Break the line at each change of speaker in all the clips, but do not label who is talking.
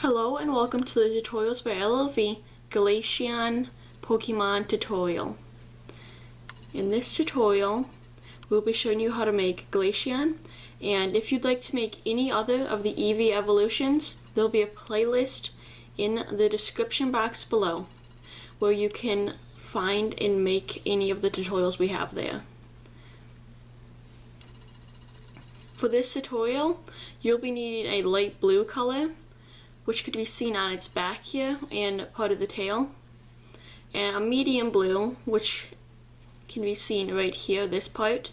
Hello and welcome to the Tutorials by LLV Glaceon Pokemon tutorial. In this tutorial, we'll be showing you how to make Glaceon, and if you'd like to make any other of the Eevee evolutions, there'll be a playlist in the description box below where you can find and make any of the tutorials we have there. For this tutorial, you'll be needing a light blue color, which could be seen on its back here and part of the tail, and a medium blue, which can be seen right here, this part,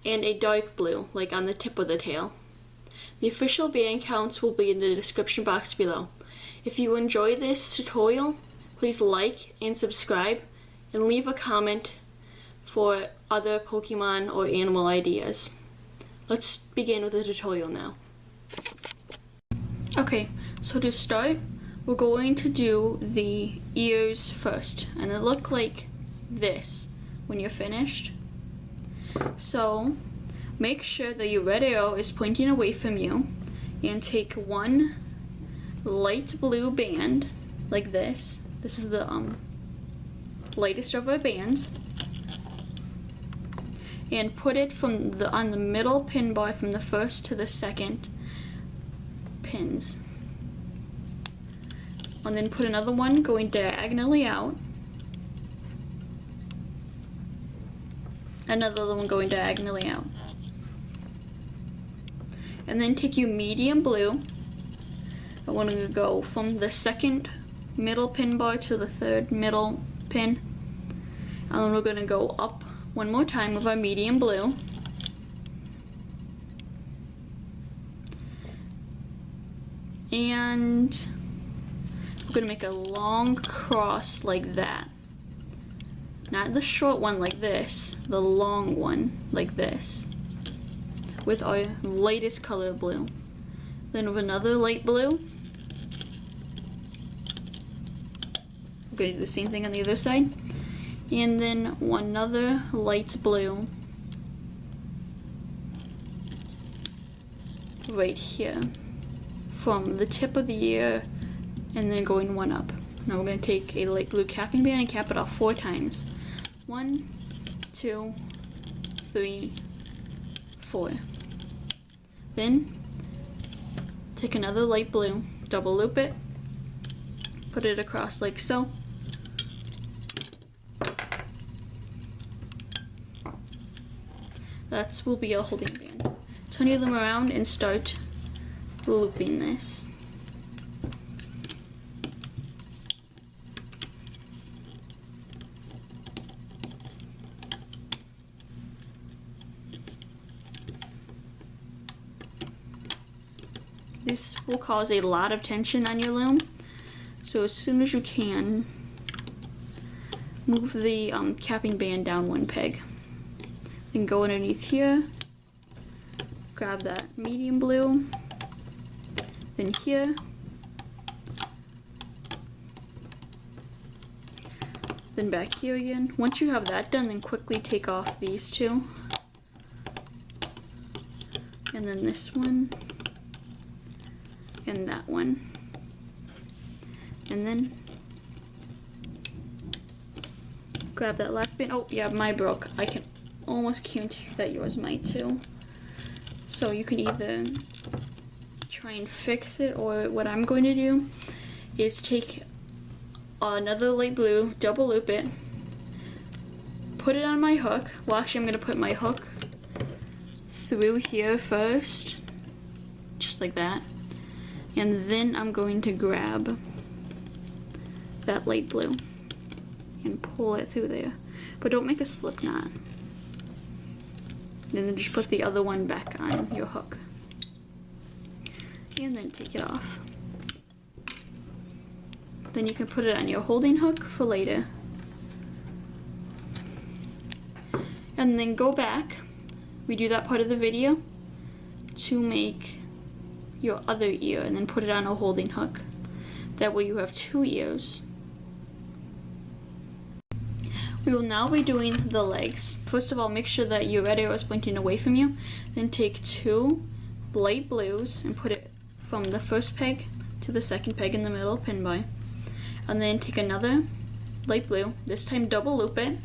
and a dark blue, like on the tip of the tail. The official band counts will be in the description box below. If you enjoy this tutorial, please like and subscribe, and leave a comment for other Pokemon or animal ideas. Let's begin with the tutorial now. Okay, so to start, we're going to do the ears first, and they look like this when you're finished. So make sure that your red arrow is pointing away from you, and take one light blue band like this. This is the lightest of our bands, and put it on the middle pin bar from the first to the second pins, and then put another one going diagonally out, another one going diagonally out, and then take your medium blue. I want to go from the second middle pin bar to the third middle pin, and then we're going to go up one more time with our medium blue. And we're going to make a long cross like that. Not the short one like this, the long one like this, with our lightest color blue. Then with another light blue, we're going to do the same thing on the other side. And then another light blue right here, from the tip of the ear and then going one up. Now we're going to take a light blue capping band and cap it off 4 times. 1, 2, 3, 4. Then take another light blue, double loop it, put it across like so. That will be a holding band. Turn them around and start looping this. This will cause a lot of tension on your loom, so as soon as you can, move the capping band down 1 peg. Then go underneath here, grab that medium blue, then here, then back here again. Once you have that done, then quickly take off these 2, and then this one, and that one, and then grab that last band. Oh yeah, mine broke. I can almost guarantee that yours might too. So you can either try and fix it, or what I'm going to do is take another light blue, double loop it, put it on my hook. Well, actually I'm going to put my hook through here first, just like that, and then I'm going to grab that light blue and pull it through there, but don't make a slip knot. And then just put the other one back on your hook, and then take it off. Then you can put it on your holding hook for later. And then go back, redo that part of the video to make your other ear, and then put it on a holding hook. That way you have 2 ears. We will now be doing the legs. First of all, make sure that your red arrow is pointing away from you. Then take 2 light blues and put it from the first peg to the second peg in the middle pin bar, and then take another light blue, this time double loop it,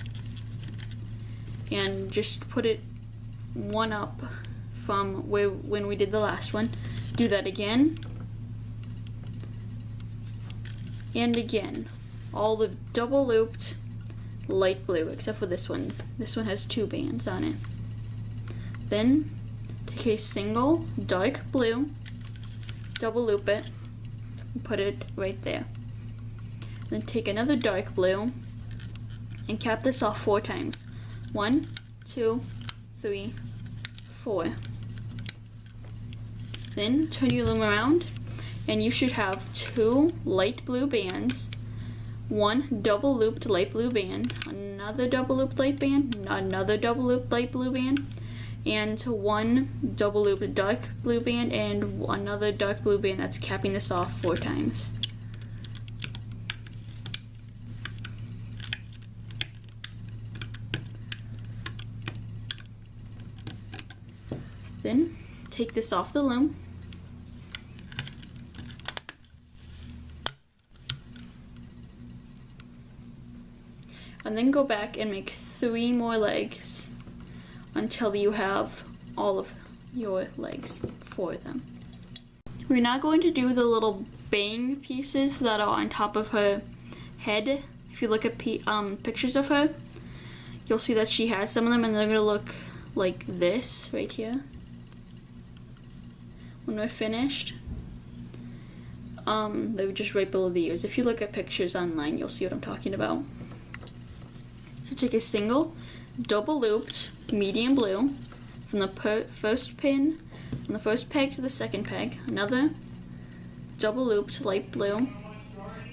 and just put it one up from when we did the last one. Do that again and again, all the double looped light blue except for this one. This one has 2 bands on it. Then take a single dark blue, double loop it, and put it right there. Then take another dark blue and cap this off 4 times. 1, 2, 3, 4. Then turn your loom around and you should have 2 light blue bands, 1 double looped light blue band, another double looped light band, another double looped light blue band, and 1 double looped dark blue band and another dark blue band that's capping this off 4 times. Then take this off the loom and then go back and make 3 more legs until you have all of your legs for them. We're now going to do the little bang pieces that are on top of her head. If you look at pictures of her, you'll see that she has some of them, and they're gonna look like this right here when we're finished. They're just right below the ears. If you look at pictures online, you'll see what I'm talking about. So take a single double looped medium blue from the first pin, from the first peg to the second peg, another double looped light blue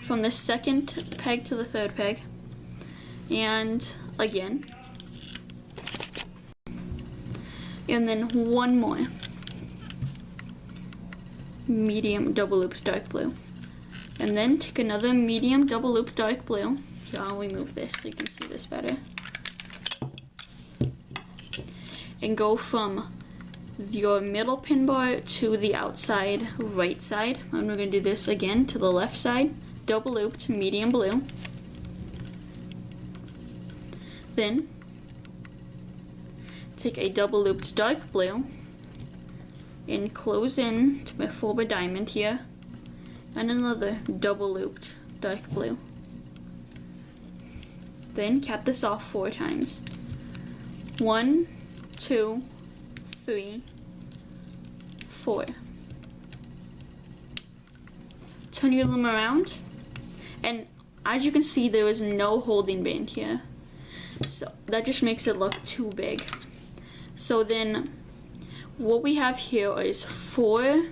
from the second peg to the third peg, and again, and then 1 more medium double looped dark blue, and then take another medium double looped dark blue. Here, I'll remove this so you can see this better, and go from your middle pin bar to the outside right side, and we're going to do this again to the left side, double looped medium blue. Then take a double looped dark blue and close in to my forward diamond here, and another double looped dark blue. Then cap this off 4 times. 1, 2, 3, 4. Turn your loom around, and as you can see, there is no holding band here, so that just makes it look too big. So then what we have here is 4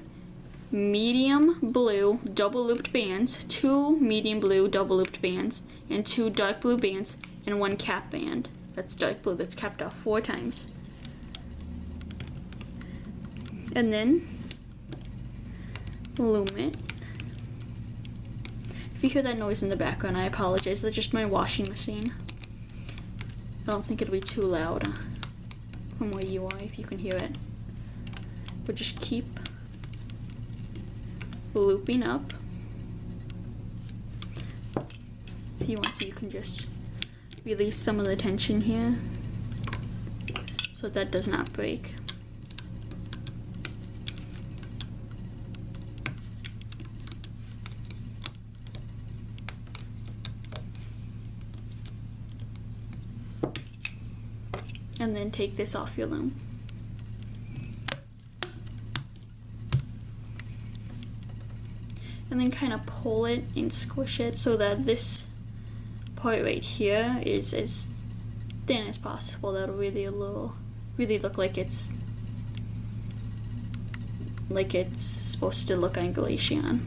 medium blue double looped bands, 2 medium blue double looped bands, and 2 dark blue bands, and 1 cap band that's dark blue that's capped off 4 times. And then loom it. If you hear that noise in the background, I apologize. That's just my washing machine. I don't think it'll be too loud from where you are if you can hear it. But just keep looping up. If you want to, you can just release some of the tension here so that does not break. And then take this off your loom. And then kind of pull it and squish it so that this part right here is as thin as possible. That'll really look like it's supposed to look on Glaceon.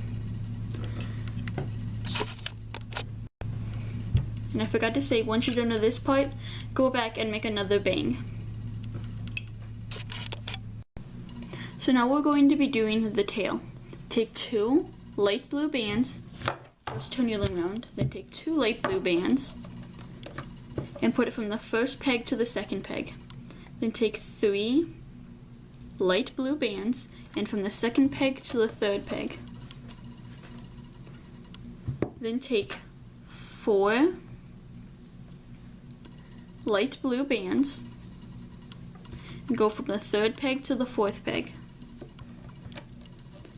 And I forgot to say, once you're done with this part, go back and make another bang. So now we're going to be doing the tail. Take 2 light blue bands, just turn your loom around, then take 2 light blue bands and put it from the first peg to the second peg. Then take 3 light blue bands and from the second peg to the third peg. Then take 4 light blue bands and go from the 3rd peg to the 4th peg.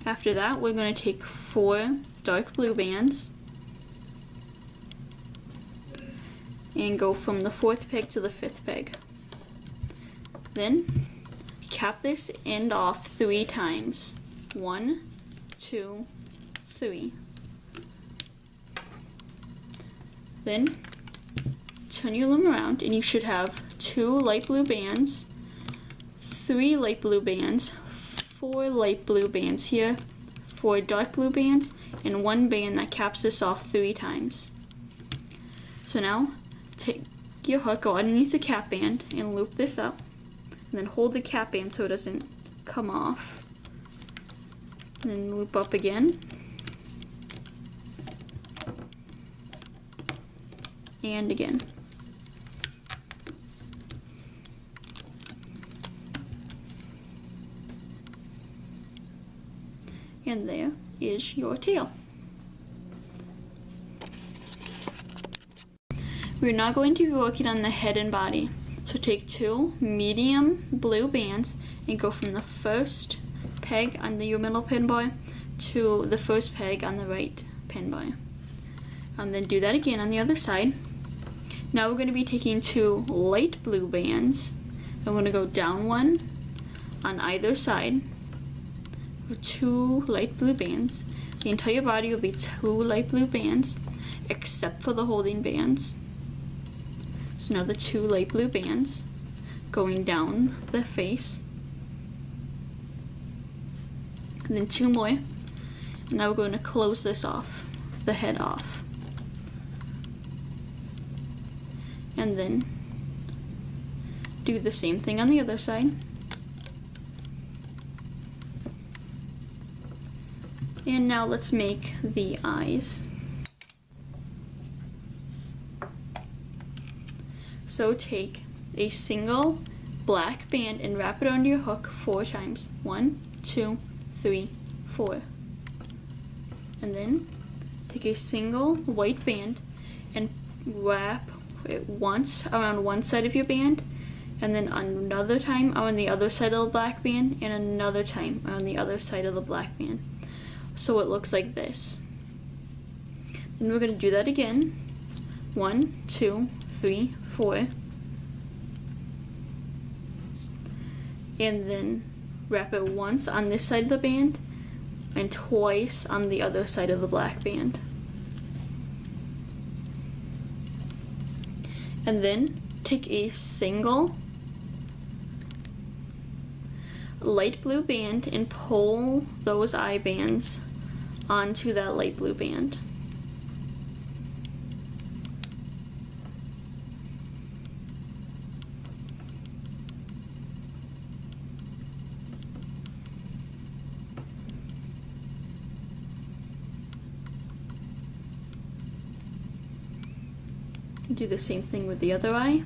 After that, we're going to take 4 dark blue bands and go from the 4th peg to the 5th peg. Then cap this end off 3 times. 1, 2, 3. Then turn your loom around and you should have 2 light blue bands, 3 light blue bands, 4 light blue bands here, 4 dark blue bands, and 1 band that caps this off 3 times. So now take your hook, go underneath the cap band and loop this up, and then hold the cap band so it doesn't come off. And then loop up again. And again. And there is your tail. We're now going to be working on the head and body. So take 2 medium blue bands and go from the 1st peg on your middle pin bar to the 1st peg on the right pin bar. And then do that again on the other side. Now we're going to be taking 2 light blue bands. I'm going to go down 1 on either side with 2 light blue bands. The entire body will be 2 light blue bands except for the holding bands. So now the 2 light blue bands going down the face. And then 2 more. And now we're going to close this off, the head off. And then do the same thing on the other side. And now let's make the eyes. So take a single black band and wrap it onto your hook 4 times. 1, 2, 3, 4. And then take a single white band and wrap it once around one side of your band, and then another time around the other side of the black band, and another time around the other side of the black band. So it looks like this. Then we're going to do that again. 1, 2, 3, 4. And then wrap it once on this side of the band and twice on the other side of the black band. And then take a single light blue band and pull those eye bands onto that light blue band. Do the same thing with the other eye.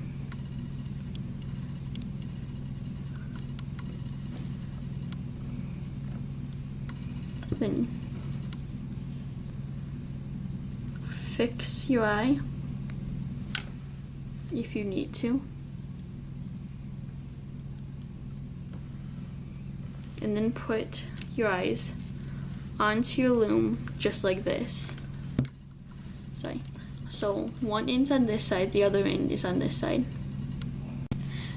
Then fix your eye if you need to. And then put your eyes onto your loom just like this. Sorry. So one end's on this side, the other end is on this side.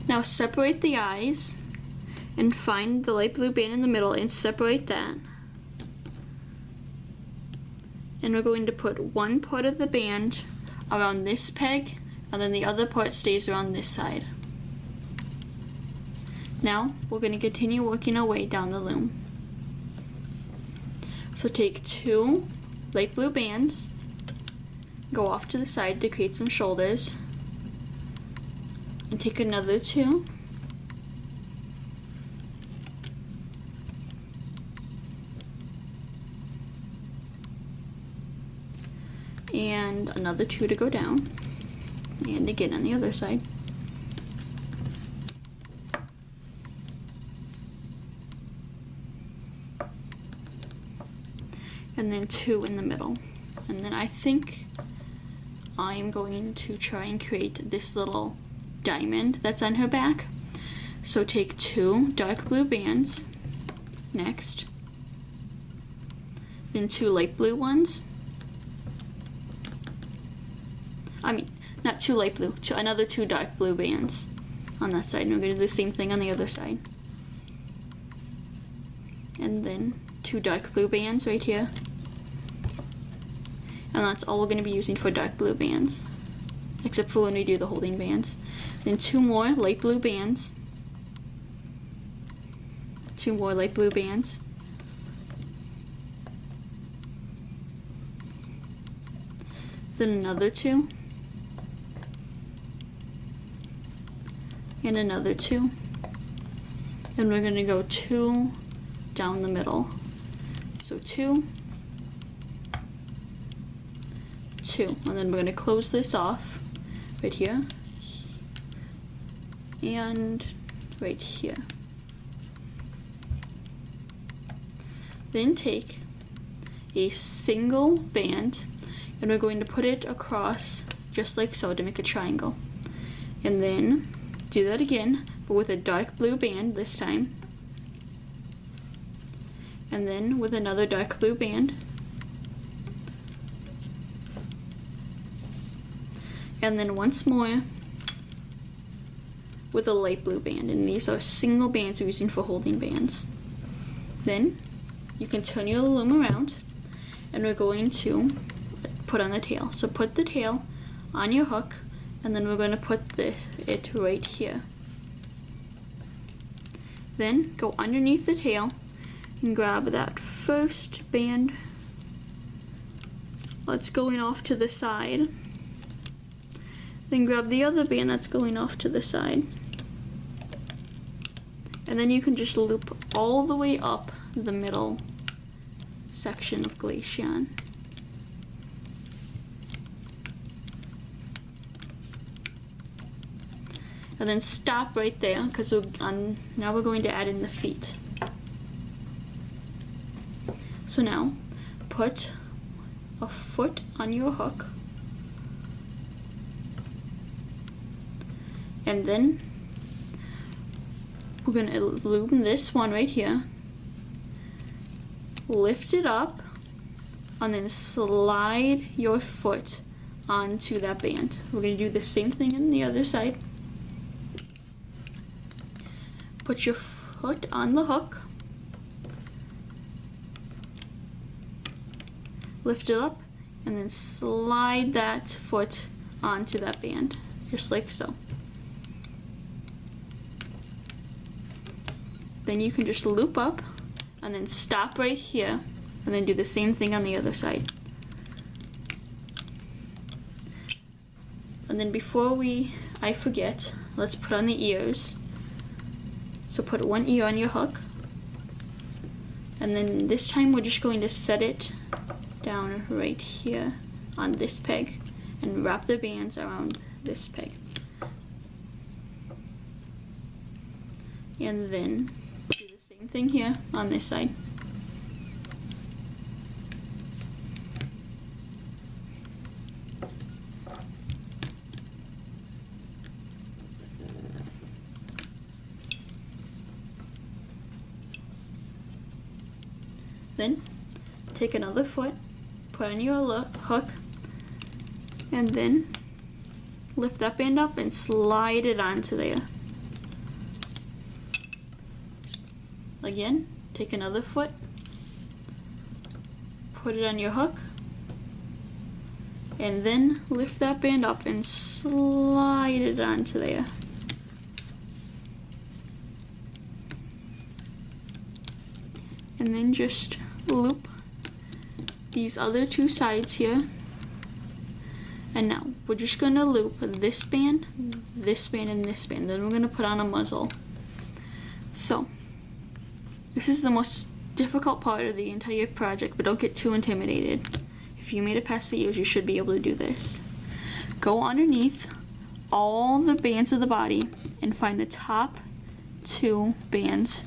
Now separate the eyes and find the light blue band in the middle and separate that. And we're going to put one part of the band around this peg, and then the other part stays around this side. Now we're going to continue working our way down the loom. So take 2 light blue bands, go off to the side to create some shoulders, and take another 2. And another 2 to go down, and again on the other side. And then 2 in the middle. And then I think I'm going to try and create this little diamond that's on her back. So take 2 dark blue bands next, then 2 light blue ones. I mean, not 2 light blue, another 2 dark blue bands on that side. And we're going to do the same thing on the other side. And then 2 dark blue bands right here. And that's all we're going to be using for dark blue bands, except for when we do the holding bands. Then 2 more light blue bands. 2 more light blue bands. Then another 2. And another 2. And we're going to go 2 down the middle. So 2, 2, and then we're going to close this off right here and right here. Then take a single band and we're going to put it across just like so to make a triangle. And then do that again, but with a dark blue band this time. And then with another dark blue band. And then once more with a light blue band. And these are single bands we're using for holding bands. Then you can turn your loom around and we're going to put on the tail. So put the tail on your hook and then we're going to put it right here. Then go underneath the tail and grab that first band that's going off to the side. Then grab the other band that's going off to the side. And then you can just loop all the way up the middle section of Glaceon. And then stop right there because now we're going to add in the feet. So now put a foot on your hook and then we're going to loop this one right here, lift it up and then slide your foot onto that band. We're going to do the same thing on the other side. Put your foot on the hook, lift it up, and then slide that foot onto that band, just like so. Then you can just loop up, and then stop right here, and then do the same thing on the other side. And then before I forget, let's put on the ears. So put one ear on your hook, and then this time we're just going to set it down right here on this peg and wrap the bands around this peg. And then do the same thing here on this side. Then take another foot, put on your hook, and then lift that band up and slide it onto there. Again, take another foot, put it on your hook, and then lift that band up and slide it onto there. And then just loop these other 2 sides here. And now we're just going to loop this band, and this band. Then we're going to put on a muzzle. So this is the most difficult part of the entire project, but don't get too intimidated. If you made it past the ears, you should be able to do this. Go underneath all the bands of the body and find the top 2 bands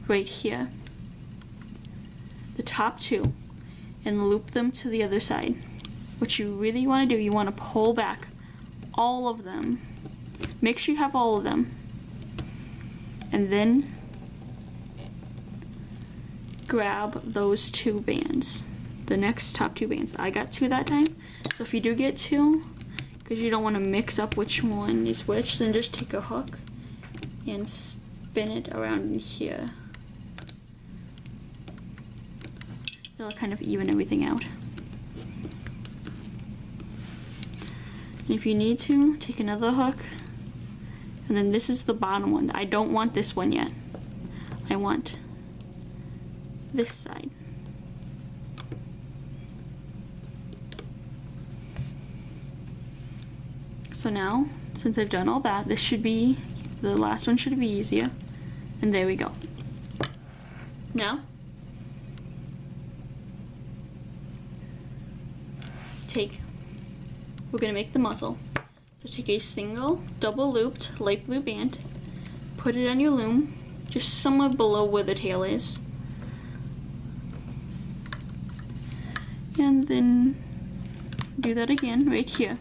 right here. The top 2, and loop them to the other side. what you really want to do, you want to pull back all of them. Make sure you have all of them. And then grab those 2 bands. The next top 2 bands. I got 2 that time. So if you do get 2, because you don't want to mix up which one is which, then just take a hook and spin it around in here. That'll kind of even everything out. And if you need to, take another hook, and then this is the bottom one. I don't want this one yet. I want this side. So now, since I've done all that, this should be, the last one should be easier. And there we go. Now, we're gonna make the muzzle. So take a single double looped light blue band, put it on your loom, just somewhere below where the tail is. And then do that again right here.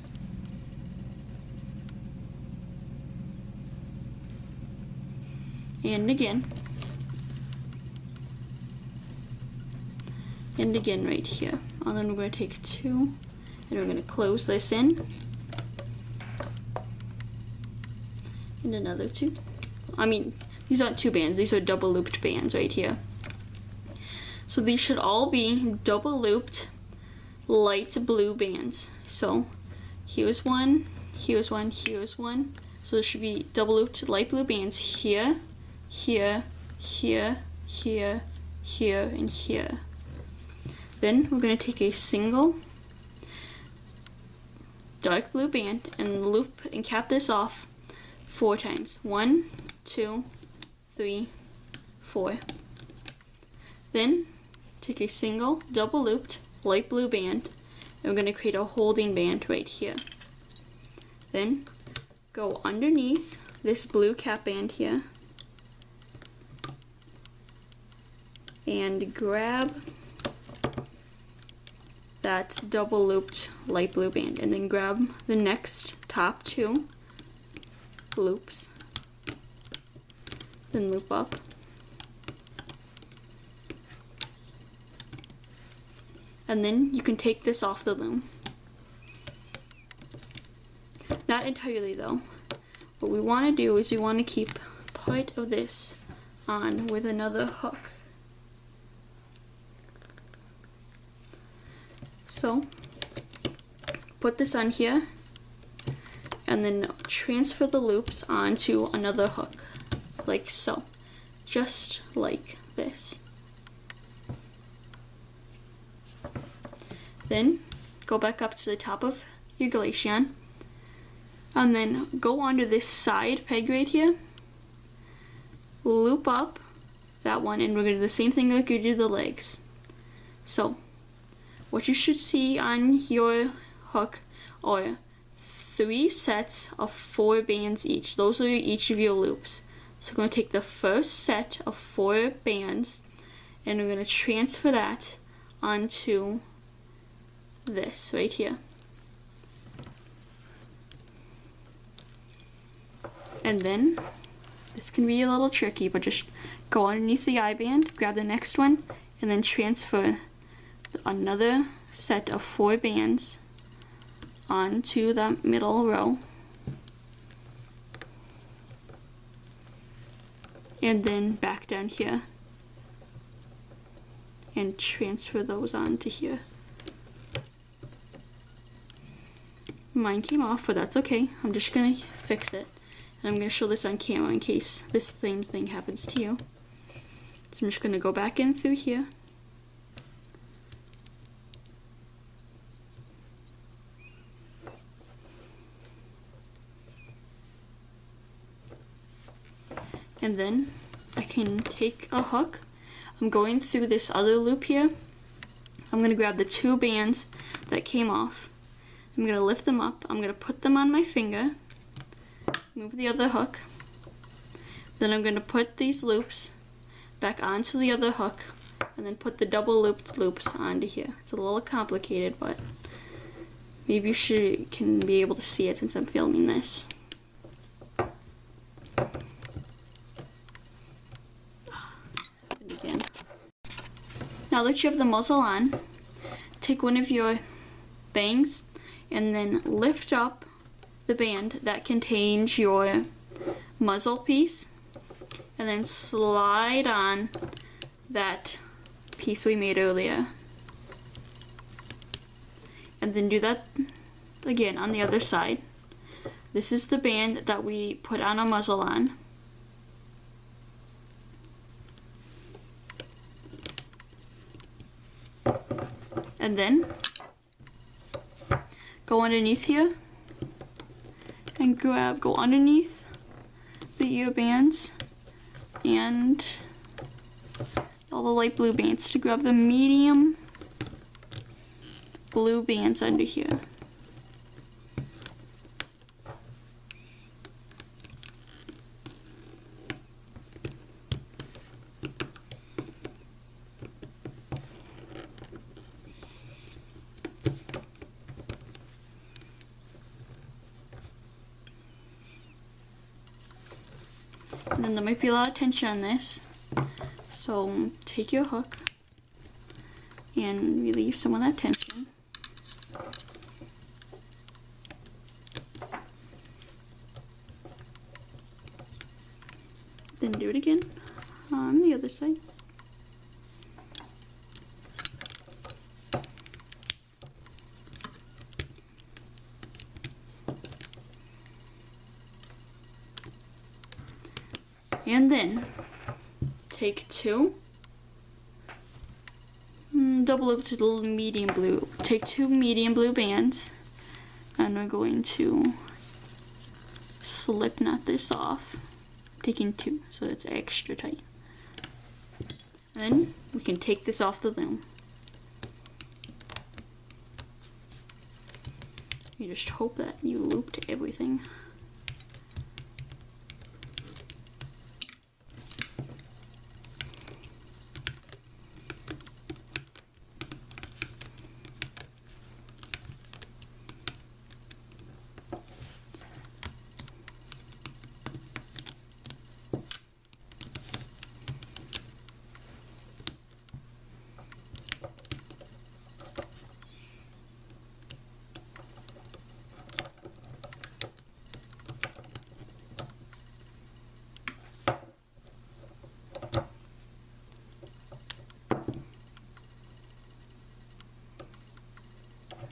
And again. And again right here. And then we're going to take 2 and we're going to close this in. And another 2. I mean, these aren't 2 bands, these are double looped bands right here. So these should all be double looped light blue bands. So here's one, here's one, here's one. So there should be double looped light blue bands here, here, here, here, here, and here. Then we're going to take a single dark blue band and loop and cap this off 4 times. 1, 2, 3, 4. Then take a single double looped light blue band and we're going to create a holding band right here. Then go underneath this blue cap band here and grab that double looped light blue band and then grab the next top 2 loops, then loop up, and then you can take this off the loom. Not entirely though. What we want to do is we want to keep part of this on with another hook. So put this on here and then transfer the loops onto another hook, like so, just like this. Then go back up to the top of your Glaceon and then go onto this side peg right here, loop up that one, and we're going to do the same thing like we do the legs. So what you should see on your hook are 3 sets of 4 bands each. Those are each of your loops. So we're going to take the first set of 4 bands and we're going to transfer that onto this right here. And then, this can be a little tricky, but just go underneath the eye band, grab the next one, and then transfer another set of 4 bands onto the middle row. And then back down here. And transfer those onto here. Mine came off, but that's okay. I'm just gonna fix it. And I'm gonna show this on camera in case this same thing happens to you. So I'm just gonna go back in through here. And then I can take a hook. I'm going through this other loop here. I'm gonna grab the 2 bands that came off. I'm gonna lift them up. I'm gonna put them on my finger. Move the other hook. Then I'm gonna put these loops back onto the other hook and then put the double looped loops onto here. It's a little complicated, but Maybe you can be able to see it since I'm filming this. Again. Now that you have the muzzle on, take one of your bangs and then lift up the band that contains your muzzle piece, and then slide on that piece we made earlier. And then do that again on the other side. This is the band that we put on our muzzle on. And then go underneath here and go underneath the ear bands and all the light blue bands to grab the medium blue bands under here. And then there might be a lot of tension on this, so take your hook and relieve some of that tension. Then do it again on the other side. And then take two, double up to the medium blue. Take two medium blue bands, and we're going to slip knot this off. Taking two, so it's extra tight. Then we can take this off the loom. You just hope that you looped everything.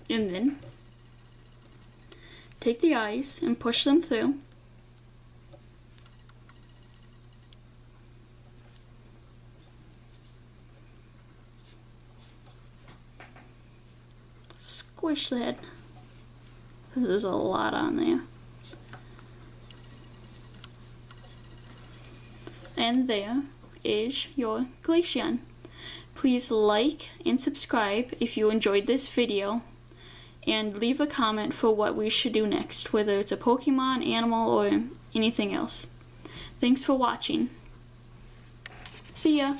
And then take the eyes and push them through. Squish the head. There's a lot on there. And there is your Glaceon. Please like and subscribe if you enjoyed this video, and leave a comment for what we should do next, whether it's a Pokemon, animal, or anything else. Thanks for watching. See ya!